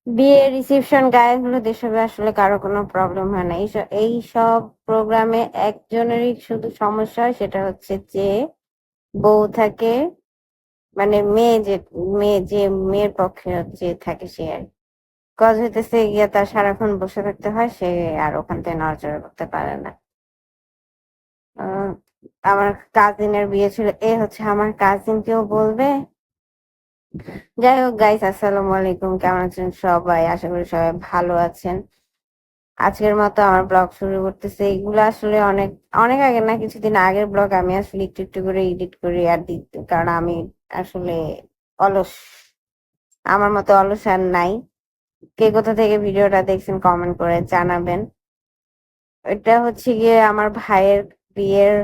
বিয়ে রিসেপশন গায়ে এসবে আসলে কারো কোনো প্রবলেম হয় না। এই সব প্রোগ্রামে একজনেরই শুধু সমস্যা হয়, সেটা হচ্ছে যে বউ থাকে, মানে মেয়ে যে মেয়ের পক্ষে যে থাকে সে আর কি। কাজ হইতেছে গিয়ে তার সারাক্ষণ বসে থাকতে হয়, সে আর ওখান থেকে নড়াচড়া করতে পারে না। আহ, আমার কাজিনের বিয়ে ছিল, এ হচ্ছে আমার কাজিন কেউ বলবে। যাই হোক গাইস, আসসালামু আলাইকুম, কেমন আছেন সবাই? আশা করি সবাই ভালো আছেন। আজকের মতো আমার ব্লগ শুরু করতেছে। এগুলো আসলে অনেক অনেক আগে না, কিছুদিন আগের ব্লগ। আমি আসলে একটু একটু করে এডিট করি আর দিই, কারণ আমি আসলে অলস। আমার মতো অলস আর নাই। কে কোথা থেকে ভিডিওটা দেখছেন কমেন্ট করে জানাবেন। এটা হচ্ছে গিয়ে আমার ভাইয়ের বিয়ের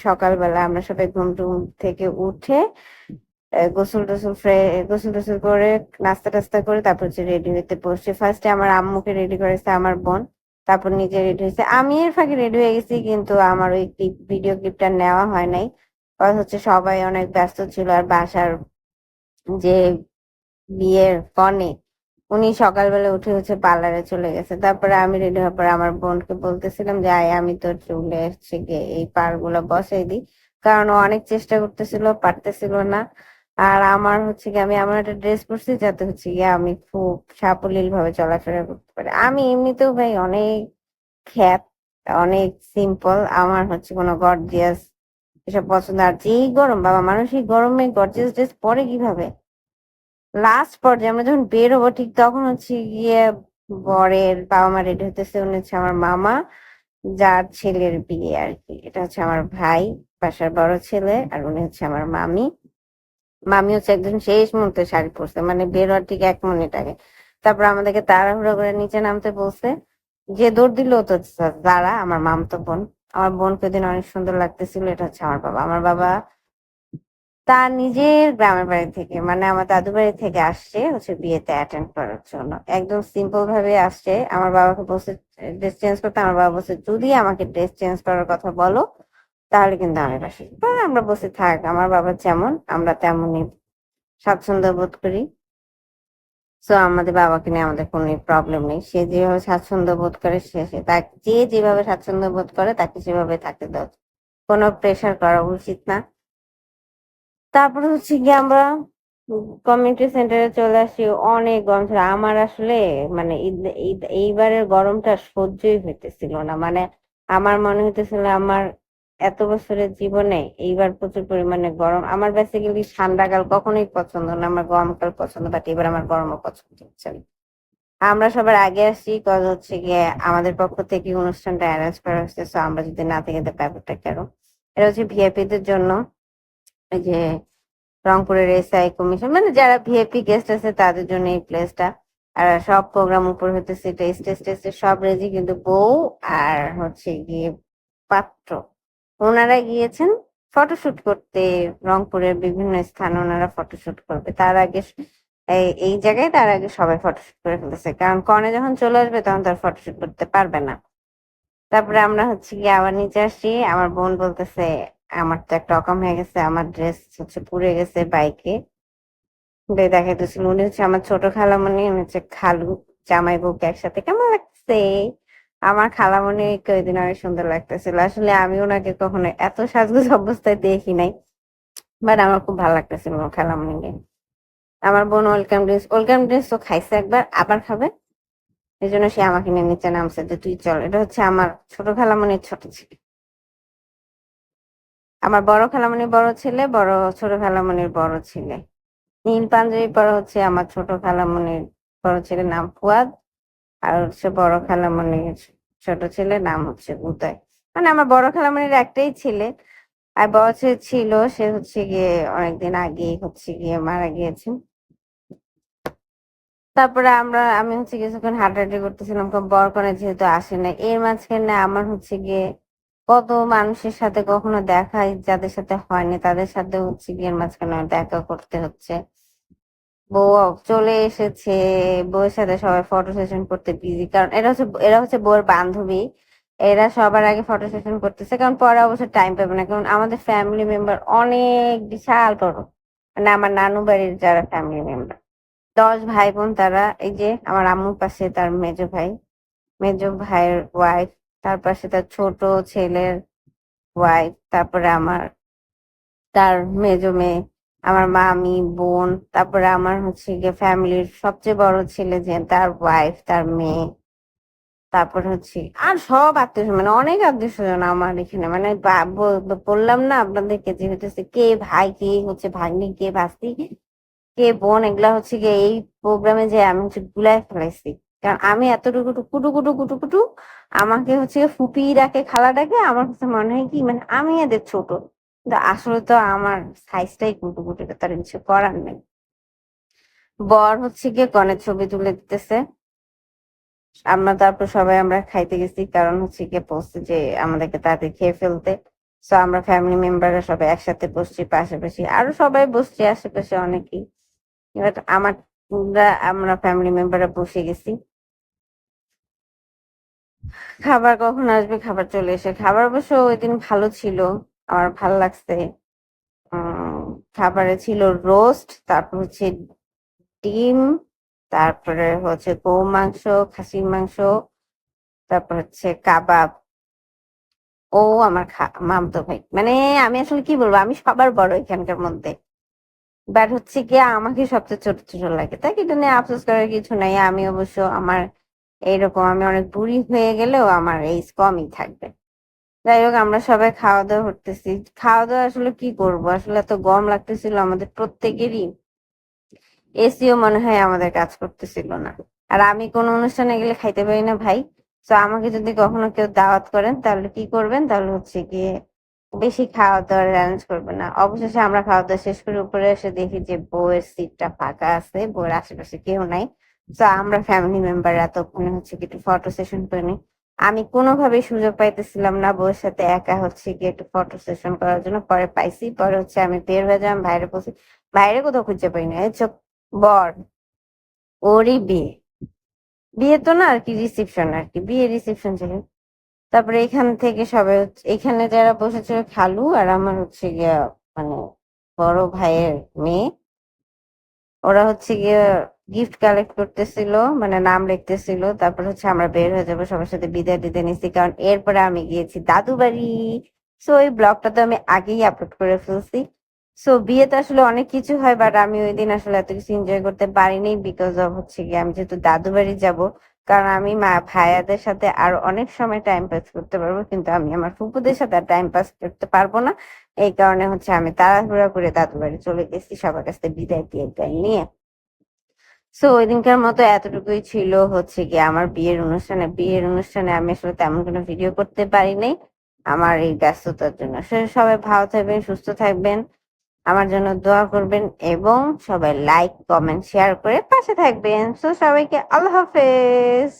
সকালবেলা আমরা সবাই ঘুম টুম থেকে উঠে গোসল টোসল করে নাস্তা টাস্তা করে তারপর হচ্ছে রেডি হইতে বসছে। ফার্স্টে আমার আম্মুকে রেডি করেছে আমার বোন, তারপর নিজে রেডি হয়েছে। আমি এর ফাঁকে রেডি হয়ে গেছি, কিন্তু আমার ওই ভিডিও ক্লিপটা নেওয়া হয় নাই। কারণ সবাই অনেক ব্যস্ত ছিল, আর বাসার যে বিয়ের কনে উনি সকালবেলা উঠে পার্লারে চলে গেছে। তারপরে আমি রেডি হওয়ার পরে আমার বোনকে বলতেছিলাম যে আয় আমি তোর চুলে গিয়ে এই পার গুলো বসাই দিই, কারণ ও অনেক চেষ্টা করতেছিল, পারতেছিল না। আর আমার আমি এমন একটা ড্রেস পরছি যাতে গিয়ে আমি খুব সাবলীল ভাবে চলাফেরা করতে পারি। আমি এমনিতেও ভাই অনেক খ্যাত, অনেক সিম্পল। আমার কোনো গর্জিয়াস এসব পছন্দ। আর যেই গরম বাবা, মানুষ এই গরমে গর্জিয়াস ড্রেস পরে কিভাবে? লাস্ট পর্যায়ে আমরা যখন বের হবো, ঠিক তখন গিয়ে বরের বাবা মা রেডি হতেছে। উনি আমার মামা, যার ছেলের বিয়ে আর কি। এটা আমার ভাই, বাসার বড় ছেলে। আর উনি আমার মামি। মামি একদম শেষ মুহূর্তে শাড়ি পরছে, মানে বের হওয়ার ঠিক 1 মিনিট আগে। তারপর আমাদেরকে তাড়াহুড়ো করে নিচে নামতে বলছে। যে দৌড় দিল তো যারা আমার মামতো বোন। আমার বোনকে দিন অনেক সুন্দর লাগতেছিল। এটা আমার বাবা। আমার বাবা তার নিজের গ্রামের বাড়ি থেকে, মানে আমার দাদু বাড়ি থেকে আসছে বিয়েতে অ্যাটেন্ড করার জন্য। একদম সিম্পল ভাবে আসছে। আমার বাবাকে বসে ড্রেস চেঞ্জ করতে। আমার বাবা বলছে যদি আমাকে ড্রেস চেঞ্জ করার কথা বলো তাহলে কিন্তু আমি বাসি। আমরা বসে থাক, আমার বাবা যেমন আমরা তেমনই স্বাচ্ছন্দ্য বোধ করি। সো আমাদের বাবাকে নিয়ে আমাদের কোনো প্রবলেম নেই। সে যেভাবে স্বাচ্ছন্দ্য বোধ করে, তাকে যে যেভাবে স্বাচ্ছন্দ্য বোধ করে তাকে সেভাবে থাকতে দাও। কোনো প্রেশার করা উচিত না। তারপরে গিয়ে আমরা কমিউনিটি সেন্টারে চলে আসি। অনেক গরম ছিল। আমার আসলে মানে এইবারের গরমটা সহ্যই হইতেছিল না। মানে আমার মনে হইতেছিল আমার এত বছরের জীবনে এইবার প্রচুর পরিমাণে গরম। আমার বেসিক্যালি ঠান্ডাকাল কখনোই পছন্দ না, আমার গরমকাল পছন্দ। বাট এবার আমার গরমও পছন্দ হচ্ছে না। আমরা সবার আগে আসি, কজ গিয়ে আমাদের পক্ষ থেকে অনুষ্ঠানটা অ্যারেঞ্জ করা হচ্ছে। সো আমরা যদি না থেকে ব্যাপারটা কেন, এটা ভিআইপি দের জন্য। এই যে রংপুরের এসআই কমিশন, মানে যারা ভিআইপি গেস্ট আছে তাদের জন্য এই প্লেসটা। আর সব প্রোগ্রাম উপর হইতেছে, স্টেজ টেস্টে সব রেডি, কিন্তু বউ আর গিয়ে পাত্র ওনারা গিয়েছেন ফটোশুট করতে। রংপুরের বিভিন্ন স্থানে ওনারা ফটোশুট করবে। তার আগে এই জায়গায় তার আগে সবাই ফটোশুট করে ফেলেছে, কারণ কনে যখন চলে আসবে তখন তার ফটোশুট করতে পারবে না। তারপরে আমরা গিয়ে আবার নিচে আসি। আমার বোন বলতেছে আমার তো একটা রকম হয়ে গেছে, আমার ড্রেস পুড়ে গেছে বাইকে। দেখাইতেছিল উনি আমার ছোট খালামণি, উনি খালু, জামাই বউকে একসাথে কেমন লাগছে। আমার খালামণিকে ওই দিন অনেক সুন্দর লাগতেছিল। আসলে আমি ওনাকে কখনো এত সাজগোজ অবস্থায় দেখি নাই, বাট আমার খুব ভালো লাগতেছিল আমার খালামণিকে। আমার বোন ওয়েলকাম ড্রিঙ্কস তো খাইছে একবার, আবার খাবে। এই জন্য সে আমাকে নিয়ে নিচে নামছে যে তুই চল। এটা আমার ছোট খালামণির ছোট ছেলে। আমার বড় খালামণির বড় ছেলে, ছোট খালামণির বড় ছেলে। নীল পাঞ্জাবি পরা আমার ছোট খালামণির বড় ছেলের নাম ফুয়াদ। আর বড় খালামণির ছোট ছেলে নাম উদয়। মানে আমার বড় খালামণির একটাই ছেলে। আর বড় ছেলে ছিল, সে গিয়ে অনেকদিন আগে গিয়ে মারা গিয়েছে। তারপরে আমি কিছুক্ষণ হাঁটাহাঁটি করতেছিলাম, বরকনে যেহেতু আসে না। এর মাঝখানে আমার গিয়ে কত মানুষের সাথে কখনো দেখা, যাদের সাথে হয়নি তাদের সাথে গিয়ে এর মাঝখানে দেখা করতে হচ্ছে। বউ চলে এসেছে, বউয়ের সাথে সবাই ফটো সেশন করতে বিজি, কারণ এরা বউয়ের বান্ধবী। এরা সবার আগে ফটো সেশন করতেছে, কারণ পরে অবশ্য টাইম পাবে না, কারণ আমাদের ফ্যামিলি মেম্বার অনেক বিশাল বড়। মানে আমার নানু বাড়ির যারা ফ্যামিলি মেম্বার 10 ভাই বোন তারা। এই যে আমার আম্মুর পাশে তার মেজো ভাইয়ের ওয়াইফ, তার পাশে তার ছোট ছেলের ওয়াইফ, তারপরে তার মেজো মেয়ে, আমার মামি বোন, তারপরে আমার হচ্ছে গিয়ে ফ্যামিলির সবচেয়ে বড় ছেলে যে তার ওয়াইফ, তার মেয়ে, তারপর হচ্ছে আর সব আত্মীয় স্বজন, মানে অনেক আত্মীয় স্বজন আমার এখানে, মানে বললাম না আপনাদেরকে যে হচ্ছে কে ভাই, কে হচ্ছে ভাগ্নি, কে ভাস্তি, কে বোন, এগুলা হচ্ছে গিয়ে এই প্রোগ্রামে যে আমি হচ্ছে গুলাই ফেলাইছি। কারণ আমি এতটুকু কুটু কুটু কুটু কুটু, আমাকে হচ্ছে গিয়ে ফুপি ডাকে, খালা ডাকে, আমার কাছে মনে হয় কি মানে আমি এদের ছোট, কিন্তু আসলে তো আমার সাইজটাই কুটু কুটু, তার কিছু করার নেই। বর হচ্ছে গিয়ে কনের ছবি তুলে দিতেছে, তারপর সবাই আমরা খাইতে গেছি, কারণ হচ্ছে গিয়ে বলছে যে আমাদেরকে তাড়াতাড়ি খেয়ে ফেলতে। তো আমরা ফ্যামিলি মেম্বাররা সবাই একসাথে বসছি, পাশাপাশি আরো সবাই বসছি আশেপাশে অনেকেই। এবার আমরা ফ্যামিলি মেম্বাররা বসে গেছি। খাবার কখন আসবে, খাবার চলে এসে, খাবার অবশ্য ওই দিন ভালো ছিল, আমার ভালো লাগছে। উম খাবারে ছিল রোস্ট, তারপর হচ্ছে ডিম, তারপরে হচ্ছে গরু মাংস, খাসির মাংস, তারপর হচ্ছে কাবাব। ও আমার মামতো ভাই, মানে আমি আসলে কি বলবো, আমি সবার বড় এখানকার মধ্যে, বাট হচ্ছে গিয়ে আমাকে সবচেয়ে ছোট ছোট লাগে, তাই এটা নিয়ে আফসোস করার কিছু নাই। আমি অবশ্য আমার এইরকম, আমি অনেক বুড়ি হয়ে গেলেও আমার এইজ কমই থাকবে। যাই হোক, আমরা সবাই খাওয়া দাওয়া করতেছি। খাওয়া দাওয়া আসলে কি করব, আসলে এত গরম লাগতেছিল আমাদের প্রত্যেকেরই, এসিও মনে হয় আমাদের কাজ করতেছিল না। আর আমি কোন অনুষ্ঠানে গেলে খাইতে পারি না ভাই। তো আমাকে যদি কখনো কেউ দাওয়াত করেন তাহলে কি করবেন, তাহলে হচ্ছে গিয়ে বেশি খাওয়া দাওয়ার অ্যারেঞ্জ করবেন না। অবশেষে আমরা খাওয়া দাওয়া শেষ করে উপরে এসে দেখি যে বউয়ের সিটটা ফাঁকা আছে, বউয়ের আশেপাশে কেউ নাই। তো আমরা ফ্যামিলি মেম্বার এতক্ষণে হচ্ছে কি একটু ফটো সেশন করে নিই। আমি কোনোভাবেই সুযোগ পাইতেছিলাম না বউয়ের সাথে একা হচ্ছে গিয়ে একটু ফটো সেশন করার জন্য, পরে পাইছি। পরে হচ্ছে আমি বের হয়ে যালাম, বাইরে বসে, বাইরে কোথাও খুঁজে পাই না, এই চোখ বর, ওরই বিয়ে, বিয়ে তো না আর কি, রিসেপশন আর কি, বিয়ে রিসেপশন ছিল। তারপরে এখান থেকে সবাই এখানে যারা বসেছিল খালু আর আমার হচ্ছে গিয়া মানে বড় ভাইয়ের মেয়ে, ওরা হচ্ছে গিয়ে গিফট কালেক্ট করতেছিল, মানে নাম লিখতেছিল। তারপর হচ্ছে আমরা বের হয়ে যাবো, সবার সাথে বিদায় দিতে নিছি, কারণ এরপরে আমি গিয়েছি দাদু বাড়ি। সো এই ব্লগটা তো আমি আগেই আপলোড করে ফেলছি। সো বিয়েতে আসলে অনেক কিছু হয়, বাট আমি ওই দিন আসলে এত কিছু এনজয় করতে পারিনি, বিকজ অফ হচ্ছে গিয়ে আমি যেহেতু দাদু বাড়ি যাবো, কারণ আমি ভাইয়াদের সাথে আরো অনেক সময় টাইম পাস করতে পারবো, কিন্তু আমি আমার ফুপুদের সাথে টাইম পাস করতে পারবো না। এই কারণে হচ্ছে আমি তাড়াহুড়া করে দাদু বাড়ি চলে গেছি সবার কাছ থেকে বিদায় নিয়ে। সো ওই দিনকার মতো এতটুকুই ছিল হচ্ছে কি আমার বিয়ের অনুষ্ঠানে আমি আসলে তেমন কোনো ভিডিও করতে পারি নাই, আমার এই ব্যস্ততার জন্য। সবাই ভালো থাকবেন, সুস্থ থাকবেন, আমার জন্য দোয়া করবেন, এবং সবাই লাইক কমেন্ট শেয়ার করে পাশে থাকবেন। সো সবাইকে আল্লাহ হাফেজ।